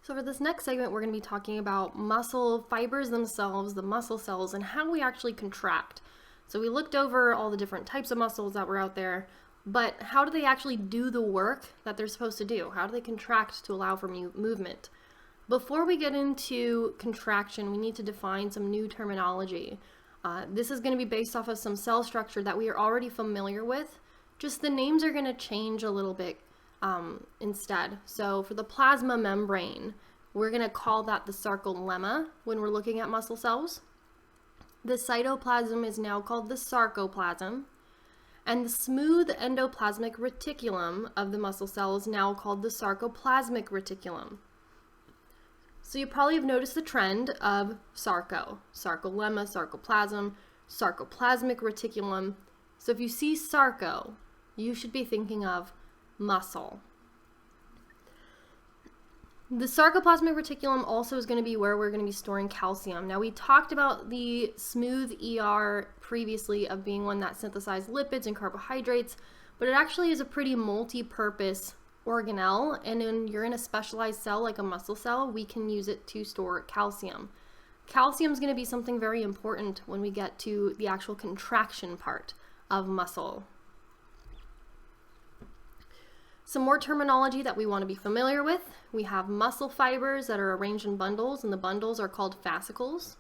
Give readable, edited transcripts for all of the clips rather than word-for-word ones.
So for this next segment, we're going to be talking about muscle fibers themselves, the muscle cells, and how we actually contract. So we looked over all the different types of muscles that were out there, but how do they actually do the work that they're supposed to do? How do they contract to allow for movement? Before we get into contraction, we need to define some new terminology. This is going to be based off of some cell structure that we are already familiar with, just the names are going to change a little bit instead. So for the plasma membrane, we're going to call that the sarcolemma when we're looking at muscle cells. The cytoplasm is now called the sarcoplasm, and the smooth endoplasmic reticulum of the muscle cell is now called the sarcoplasmic reticulum. So you probably have noticed the trend of sarcolemma, sarcoplasm, sarcoplasmic reticulum. So if you see sarco, you should be thinking of muscle. The sarcoplasmic reticulum also is going to be where we're going to be storing calcium. Now we talked about the smooth ER previously of being one that synthesized lipids and carbohydrates, but it actually is a pretty multi-purpose organelle, and when you're in a specialized cell like a muscle cell, we can use it to store calcium. Calcium is going to be something very important when we get to the actual contraction part of muscle. Some more terminology that we want to be familiar with. We have muscle fibers that are arranged in bundles, and the bundles are called fascicles.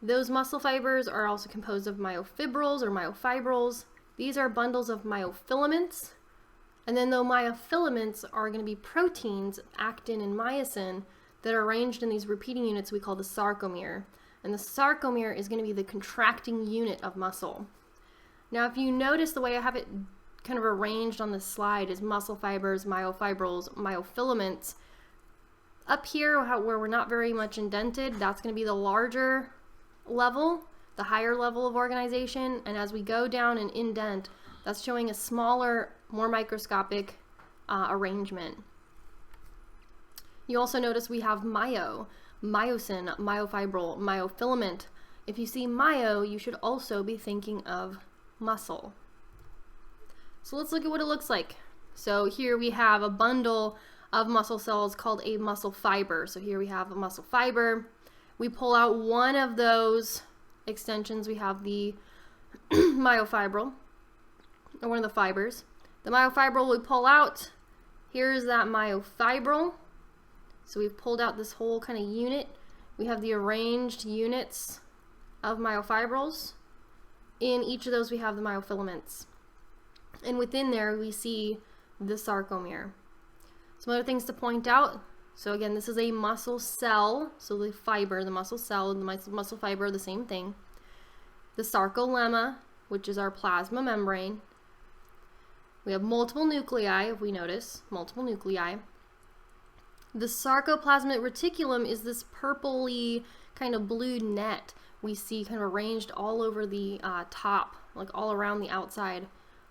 Those muscle fibers are also composed of myofibrils or myofibrils. These are bundles of myofilaments. And then the myofilaments are going to be proteins, actin and myosin, that are arranged in these repeating units we call the sarcomere. And the sarcomere is going to be the contracting unit of muscle. Now if you notice the way I have it kind of arranged on this slide is muscle fibers, myofibrils, myofilaments. Up here where we're not very much indented, that's going to be the larger level, the higher level of organization, and as we go down and indent, that's showing a smaller, more microscopic arrangement. You also notice we have myosin, myofibril, myofilament. If you see myo, you should also be thinking of muscle. So let's look at what it looks like. So here we have a bundle of muscle cells called a muscle fiber. So here we have a muscle fiber. We pull out one of those extensions. We have the myofibril, or one of the fibers. The myofibril we pull out. Here's that myofibril. So we've pulled out this whole kind of unit. We have the arranged units of myofibrils. In each of those we have the myofilaments. And within there we see the sarcomere. Some other things to point out. So again, this is a muscle cell. So the fiber, the muscle cell, and the muscle fiber are the same thing. The sarcolemma, which is our plasma membrane. We have multiple nuclei, if we notice, multiple nuclei. The sarcoplasmic reticulum is this purpley kind of blue net we see kind of arranged all over the top, like all around the outside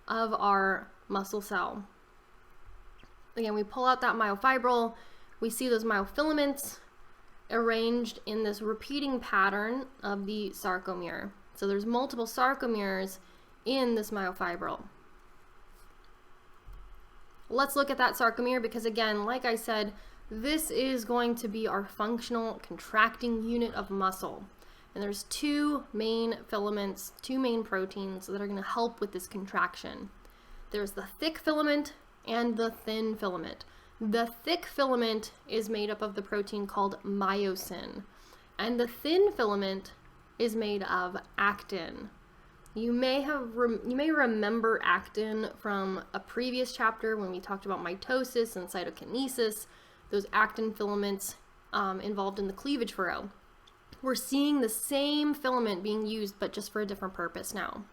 of our muscle cell. Again, we pull out that myofibril, we see those myofilaments arranged in this repeating pattern of the sarcomere. So there's multiple sarcomeres in this myofibril. Let's look at that sarcomere because again, like I said, this is going to be our functional contracting unit of muscle. And there's two main filaments, two main proteins that are going to help with this contraction. There's the thick filament and the thin filament. The thick filament is made up of the protein called myosin, and the thin filament is made of actin. You may remember actin from a previous chapter when we talked about mitosis and cytokinesis, those actin filaments involved in the cleavage furrow. We're seeing the same filament being used, but just for a different purpose now.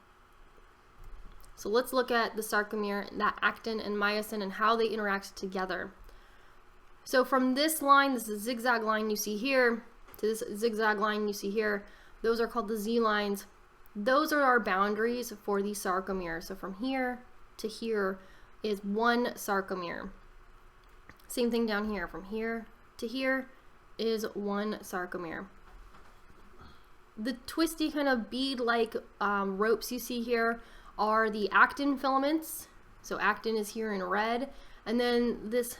So let's look at the sarcomere, that actin and myosin, and how they interact together. So from this line, this is a zigzag line you see here, to this zigzag line you see here, those are called the Z lines. Those are our boundaries for the sarcomere. So from here to here is one sarcomere. Same thing down here. From here to here is one sarcomere. The twisty kind of bead-like ropes you see here are the actin filaments. So actin is here in red, and then this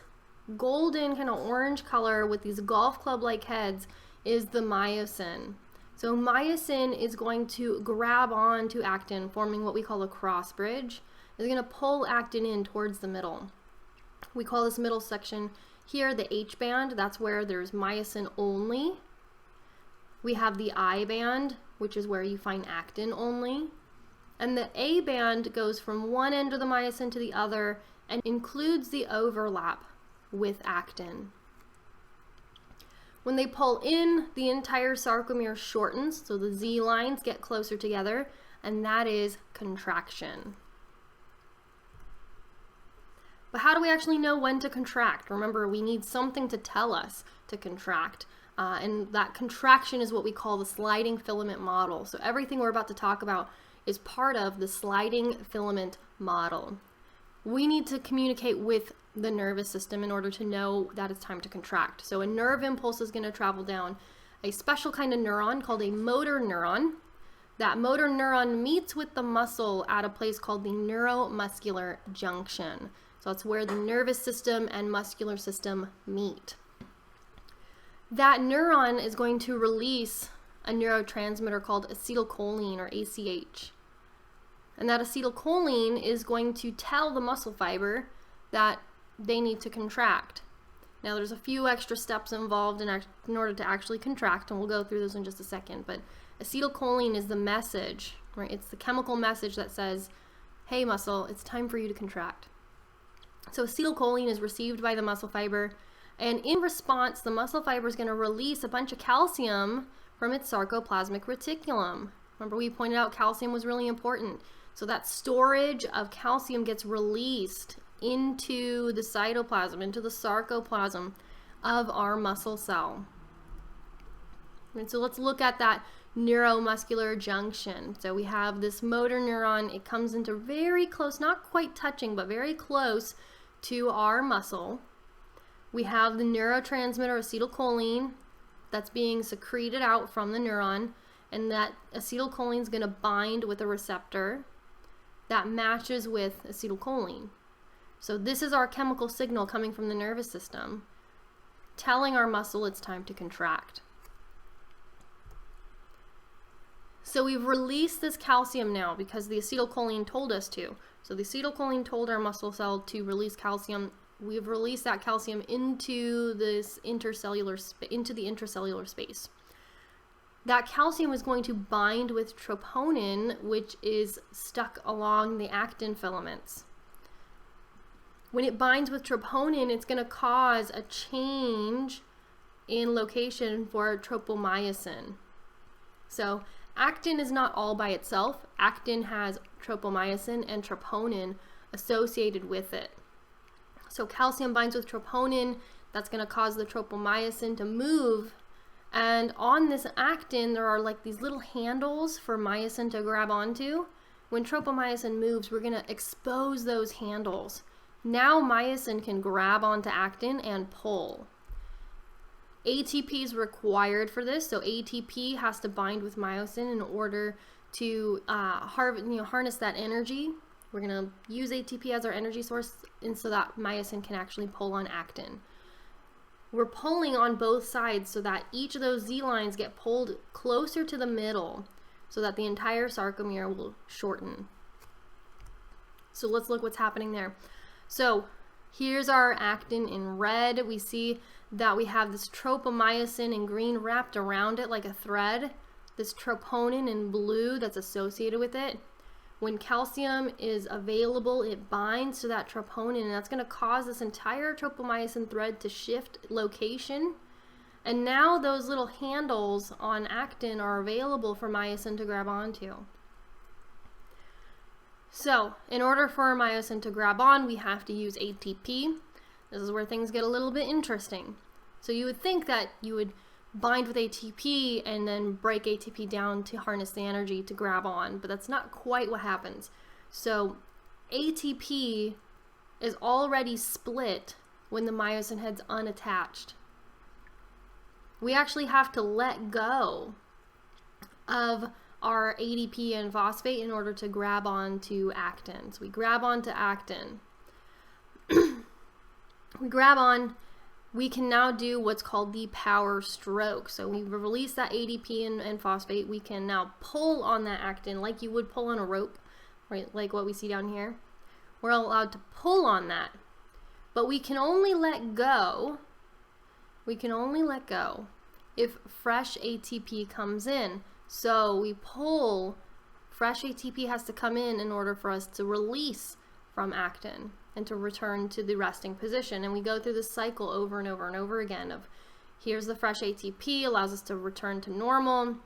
golden kind of orange color with these golf club-like heads is the myosin. So myosin is going to grab on to actin, forming what we call a cross bridge. It's going to pull actin in towards the middle. We call this middle section here the H band. That's where there's myosin only. We have the I band, which is where you find actin only. And the A band goes from one end of the myosin to the other and includes the overlap with actin. When they pull in, the entire sarcomere shortens, so the Z lines get closer together, and that is contraction. But how do we actually know when to contract? Remember, we need something to tell us to contract. And that contraction is what we call the sliding filament model. So everything we're about to talk about is part of the sliding filament model. We need to communicate with the nervous system in order to know that it's time to contract. So a nerve impulse is going to travel down a special kind of neuron called a motor neuron. That motor neuron meets with the muscle at a place called the neuromuscular junction. So that's where the nervous system and muscular system meet. That neuron is going to release a neurotransmitter called acetylcholine, or ACH. And that acetylcholine is going to tell the muscle fiber that they need to contract. Now there's a few extra steps involved in order to actually contract, and we'll go through those in just a second, but acetylcholine is the message, right? It's the chemical message that says, hey muscle, it's time for you to contract. So acetylcholine is received by the muscle fiber, and in response, the muscle fiber is going to release a bunch of calcium from its sarcoplasmic reticulum. Remember, we pointed out calcium was really important. So that storage of calcium gets released into the cytoplasm, into the sarcoplasm of our muscle cell. And so let's look at that neuromuscular junction. So we have this motor neuron. It comes into very close, not quite touching, but very close to our muscle. We have the neurotransmitter acetylcholine that's being secreted out from the neuron, and that acetylcholine is going to bind with a receptor that matches with acetylcholine. So this is our chemical signal coming from the nervous system, telling our muscle it's time to contract. So we've released this calcium now because the acetylcholine told us to. So the acetylcholine told our muscle cell to release calcium. We've released that calcium into this intracellular space. That calcium is going to bind with troponin, which is stuck along the actin filaments. When it binds with troponin, it's going to cause a change in location for tropomyosin. So actin is not all by itself. Actin has tropomyosin and troponin associated with it. So calcium binds with troponin. That's going to cause the tropomyosin to move. And on this actin, there are like these little handles for myosin to grab onto. When tropomyosin moves, we're going to expose those handles. Now myosin can grab onto actin and pull. ATP is required for this, so ATP has to bind with myosin in order to harness that energy. We're going to use ATP as our energy source, and so that myosin can actually pull on actin. We're pulling on both sides so that each of those Z lines get pulled closer to the middle so that the entire sarcomere will shorten. So let's look what's happening there. So here's our actin in red. We see that we have this tropomyosin in green wrapped around it like a thread. This troponin in blue that's associated with it. When calcium is available, it binds to that troponin, and that's going to cause this entire tropomyosin thread to shift location. And now those little handles on actin are available for myosin to grab onto. So, in order for myosin to grab on, we have to use ATP. This is where things get a little bit interesting. So you would think that you would bind with ATP and then break ATP down to harness the energy to grab on, but that's not quite what happens. So ATP is already split when the myosin head's unattached. We actually have to let go of our ADP and phosphate in order to grab onto actin. So we grab onto actin. We grab on, we can now do what's called the power stroke. So we release that ADP and phosphate. We can now pull on that actin like you would pull on a rope, right? Like what we see down here. We're allowed to pull on that, but we can only let go. We can only let go if fresh ATP comes in. So we pull, fresh ATP has to come in order for us to release from actin and to return to the resting position. And we go through this cycle over and over and over again of here's the fresh ATP, allows us to return to normal.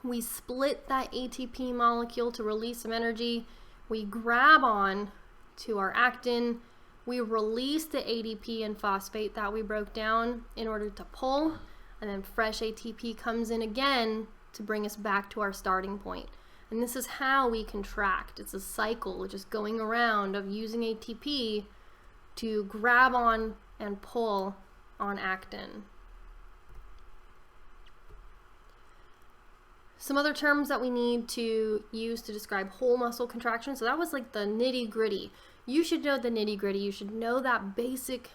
We split that ATP molecule to release some energy. We grab on to our actin. We release the ADP and phosphate that we broke down in order to pull. And then fresh ATP comes in again to bring us back to our starting point. And this is how we contract. It's a cycle just going around of using ATP to grab on and pull on actin. Some other terms that we need to use to describe whole muscle contraction. So that was like the nitty gritty. You should know the nitty gritty. You should know that basic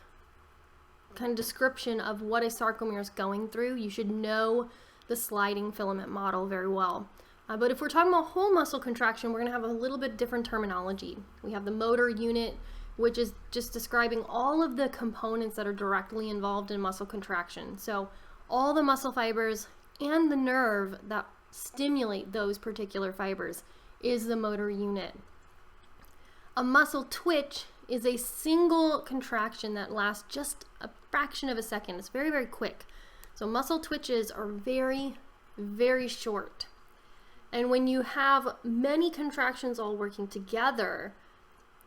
kind of description of what a sarcomere is going through. You should know the sliding filament model very well. But if we're talking about whole muscle contraction, we're going to have a little bit different terminology. We have the motor unit, which is just describing all of the components that are directly involved in muscle contraction. So all the muscle fibers and the nerve that stimulate those particular fibers is the motor unit. A muscle twitch is a single contraction that lasts just a fraction of a second. It's very, very quick. So muscle twitches are very, very short. And when you have many contractions all working together,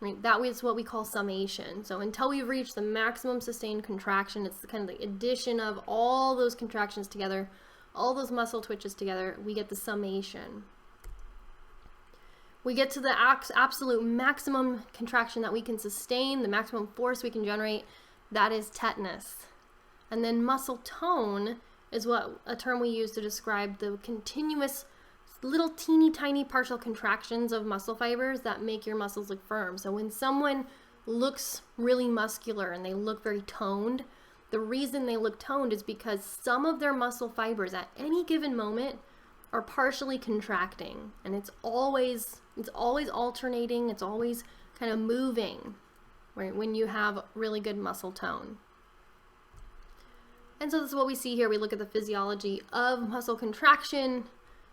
right, that is what we call summation. So until we reach the maximum sustained contraction, it's the kind of the addition of all those contractions together, all those muscle twitches together, we get the summation. We get to the absolute maximum contraction that we can sustain, the maximum force we can generate, that is tetanus. And then muscle tone is what a term we use to describe the continuous little teeny tiny partial contractions of muscle fibers that make your muscles look firm. So when someone looks really muscular and they look very toned, the reason they look toned is because some of their muscle fibers at any given moment are partially contracting, and it's always alternating, it's always kind of moving, right, when you have really good muscle tone. And so this is what we see here. We look at the physiology of muscle contraction.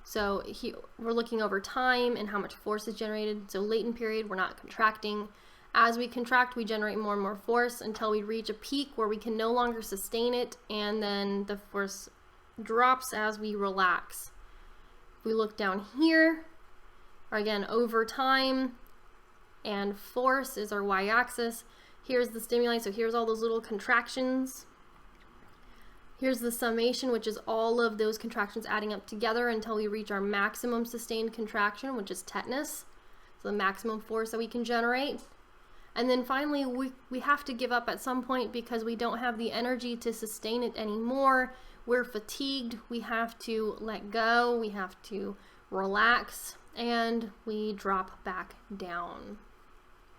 So here we're looking over time and how much force is generated. So latent period, we're not contracting. As we contract, we generate more and more force until we reach a peak where we can no longer sustain it, and then the force drops as we relax. If we look down here, again, over time, and force is our y-axis. Here's the stimuli, so here's all those little contractions. Here's the summation, which is all of those contractions adding up together until we reach our maximum sustained contraction, which is tetanus. So the maximum force that we can generate. And then finally, we have to give up at some point because we don't have the energy to sustain it anymore. We're fatigued. We have to let go. We have to relax, and we drop back down.